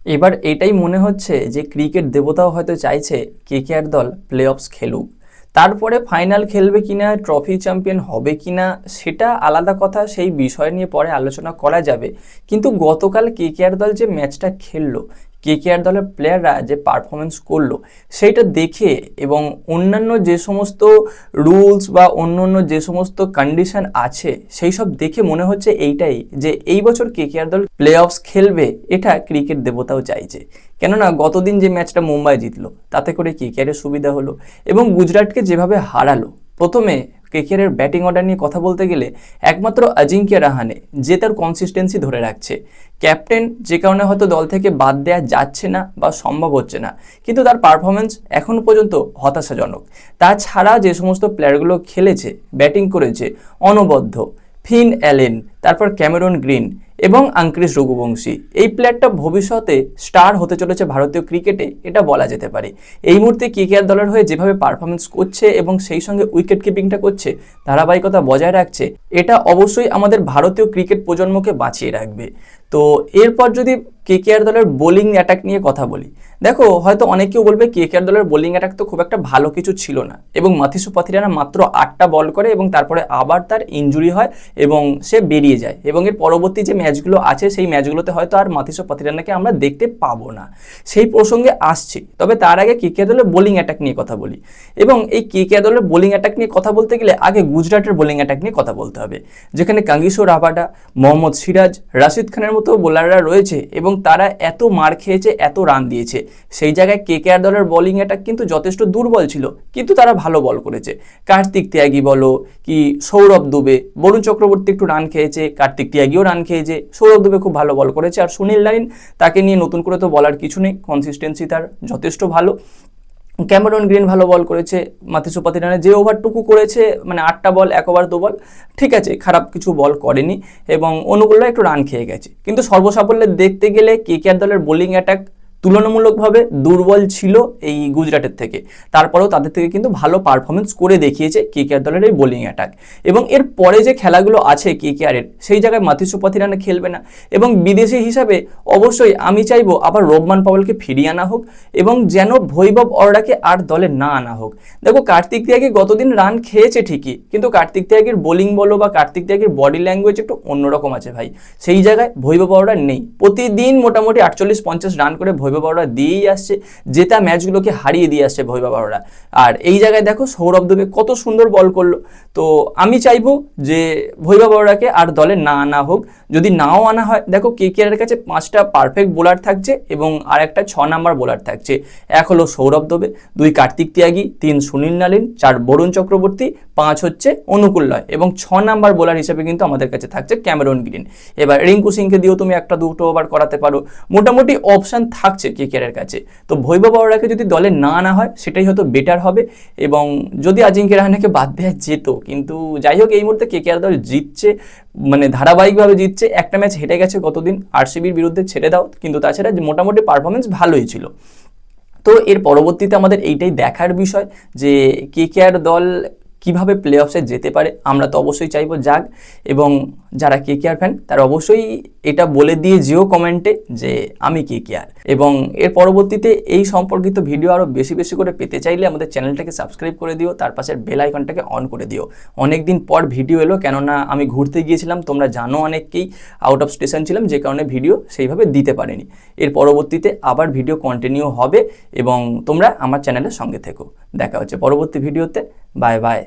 এবার এটাই মনে হচ্ছে যে ক্রিকেট দেবতাও হয়তো চাইছে কেকেআর দল প্লে অফস খেলুক, তারপরে ফাইনাল খেলবে কিনা, ট্রফি চ্যাম্পিয়ন হবে কিনা সেটা আলাদা কথা, সেই বিষয় নিয়ে পরে আলোচনা করা যাবে। কিন্তু গতকাল কেকেআর দল যে ম্যাচটা খেললো, কেকেআর দলের প্লেয়াররা যে পারফরমেন্স করলো সেইটা দেখে এবং অন্যান্য যে সমস্ত রুলস বা অন্য যে সমস্ত কন্ডিশন আছে সেই সব দেখে মনে হচ্ছে এইটাই, যে এই বছর কেকেআর দল প্লে অফস খেলবে, এটা ক্রিকেট দেবতাও চাইছে। কেননা গতদিন যে ম্যাচটা মুম্বাই জিতলো তাতে করে কেকেআরের সুবিধা হলো এবং গুজরাটকে যেভাবে হারালো। প্রথমে কেকেআরের ব্যাটিং অর্ডার নিয়ে কথা বলতে গেলে একমাত্র অজিঙ্ক্য রাহানে যে তার কনসিস্টেন্সি ধরে রাখছে, ক্যাপ্টেন যে কারণে হয়তো দল থেকে বাদ দেওয়া যাচ্ছে না বা সম্ভব হচ্ছে না, কিন্তু তার পারফরমেন্স এখন পর্যন্ত হতাশাজনক। তাছাড়া যে সমস্ত প্লেয়ারগুলো খেলেছে, ব্যাটিং করেছে অনবদ্য, ফিন অ্যালেন, তারপর ক্যামেরন গ্রিন এবং আঙ্ক্রিস রঘুবংশী, এই প্লেয়ারটা ভবিষ্যতে স্টার হতে চলেছে ভারতীয় ক্রিকেটে, এটা বলা যেতে পারে। এই মুহূর্তে কেকেআর দলের হয়ে যেভাবে পারফরমেন্স করছে এবং সেই সঙ্গে উইকেট কিপিংটা করছে, ধারাবাহিকতা বজায় রাখছে, এটা অবশ্যই আমাদের ভারতীয় ক্রিকেট প্রজন্মকে বাঁচিয়ে রাখবে। তো এরপর যদি কেকেআর দলের বোলিং অ্যাটাক নিয়ে কথা বলি, দেখো হয়তো অনেকেও বলবে কেকেআর দলের বোলিং অ্যাটাক তো খুব একটা ভালো কিছু ছিল না এবং মাথিসু পাথিরানা মাত্র 8টা বল করে এবং তারপরে আবার তার ইনজুরি হয় এবং সে বেরিয়ে যায় এবং এর পরবর্তী যে ম্যাচগুলো আছে সেই ম্যাচগুলোতে হয়তো আর মাথিসু পাথিরানাকে আমরা দেখতে পাবো না। সেই প্রসঙ্গে আসছি, তবে তার আগে কেকেআর দলের বোলিং অ্যাটাক নিয়ে কথা বলি। এবং এই কেকেআর দলের বোলিং অ্যাটাক নিয়ে কথা বলতে গেলে আগে গুজরাটের বোলিং অ্যাটাক নিয়ে কথা বলতে হবে, যেখানে কাঙ্গিসো রাবাডা, মোহাম্মদ সিরাজ, রাশিদ খানের মতো বোলাররা রয়েছে এবং তারা এত মার খেয়েছে, এত রান দিয়েছে। সেই জায়গায় কেকেআর দলের বোলিং অ্যাটাক কিন্তু যথেষ্ট দুর্বল ছিল, কিন্তু তারা ভালো বল করেছে। কার্তিক ত্যাগী বলো কি সৌরভ দুবে, বরুণ চক্রবর্তী একটু রান খেয়েছে, কার্তিক ত্যাগীও রান খেয়েছে, সৌরভ দুবে খুব ভালো বল করেছে, আর সুনীল নারিন তাকে নিয়ে নতুন করে তো বলার কিছু নেই, কনসিস্টেন্সি তার যথেষ্ট ভালো। ক্যামেরন গ্রিন ভালো বল করেছে, মাথিসু পাথিরানা যে ওভারটুকু করেছে মানে 8টা বল 1 ওভার 2 বল, ঠিক আছে, খারাপ কিছু বল করেনি এবং অনুকূলরা একটু রান খেয়ে গেছে। কিন্তু সর্বসাফল্যে দেখতে গেলে কেকেআর দলের বোলিং অ্যাটাক তুলনামূলকভাবে দুর্বল ছিল এই গুজরাটের থেকে, তারপরেও তাদের থেকে কিন্তু ভালো পারফরমেন্স করে দেখিয়েছে কেকেআর দলের এই বোলিং অ্যাটাক। এবং এর পরে যে খেলাগুলো আছে কেকেআরের, সেই জায়গায় মাথিসু পাথিরানা খেলবে না এবং বিদেশি হিসাবে অবশ্যই আমি চাইবো আবার রোবমান পাওয়েলকে ফিরিয়ে আনা হোক এবং যেন ভৈভব অরোরাকে আর দলে না আনা হোক। দেখো কার্তিক ত্যাগী গতদিন রান খেয়েছে ঠিকই, কিন্তু কার্তিক ত্যাগীর বোলিং বলো বা কার্তিক ত্যাগীর বডি ল্যাঙ্গুয়েজ একটু অন্যরকম আছে ভাই। সেই জায়গায় ভৈভব অরোরা নেই, প্রতিদিন মোটামুটি 48-50 রান করে ভৈভব অরোরা দিয়েই আসছে, জেতা ম্যাচগুলোকে হারিয়ে দিয়ে আসছে ভৈভব অরোরা। আর এই জায়গায় দেখো সৌরভ দুবে কত সুন্দর বল করলো। তো আমি চাইবো যে ভৈভব অরোরাকে আর দলে না আনা হোক। যদি নাও আনা হয়, দেখো কেকেআরের কাছে 5টা পারফেক্ট বোলার থাকছে এবং আর একটা 6 নাম্বার বোলার থাকছে। 1 হলো সৌরভ দুবে, 2 কার্তিক ত্যাগী, 3 সুনীল নারিন, 4 বরুণ চক্রবর্তী, 5 হচ্ছে অনুকূল রয় এবং 6 নাম্বার বোলার হিসেবে কিন্তু আমাদের কাছে থাকছে ক্যামেরন গ্রিন। এবার রিঙ্কু সিংকে দিয়েও তুমি 1-2 ওভার করাতে পারো, মোটামুটি অপশান থাকছে কেকেআরের কাছে। তো ভৈভব অরোরাকে যদি দলে না আনা হয় সেটাই হয়তো বেটার হবে এবং যদি অজিঙ্ক্য রাহানেকে বাদ দেওয়া যেত, কিন্তু যাই হোক এই মুহূর্তে কেকেআর দল জিতছে, মানে ধারাবাহিকভাবে জিতছে। একটা ম্যাচ হেরে গেছে গতদিন আরসিবির বিরুদ্ধে, ছেড়ে দাও, কিন্তু তাছাড়া মোটামুটি পারফরমেন্স ভালোই ছিল। তো এর পরবর্তীতে আমাদের এইটাই দেখার বিষয় যে কেকেআর দল কিভাবে প্লে অফসে যেতে পারে। আমরা তো অবশ্যই চাইবো যাক, এবং যারা কেকেআর ফ্যান তারা অবশ্যই এটা বলে দিয়ে যেও কমেন্টে যে আমি কেকেআর। এবং এর পরবর্তীতে এই সম্পর্কিত ভিডিও আরও বেশি বেশি করে পেতে চাইলে আমাদের চ্যানেলটাকে সাবস্ক্রাইব করে দিও, তার পাশের বেল আইকনটাকে অন করে দিও। অনেক দিন পর ভিডিও এলো, কেননা আমি ঘুরতে গিয়েছিলাম, তোমরা জানো অনেককেই আউট অফ স্টেশন ছিলাম, যে কারণে ভিডিও সেইভাবে দিতে পারিনি। এর পরবর্তীতে আবার ভিডিও কন্টিনিউ হবে এবং তোমরা আমার চ্যানেলের সঙ্গে থেকো। দেখা হচ্ছে পরবর্তী ভিডিওতে। Bye bye.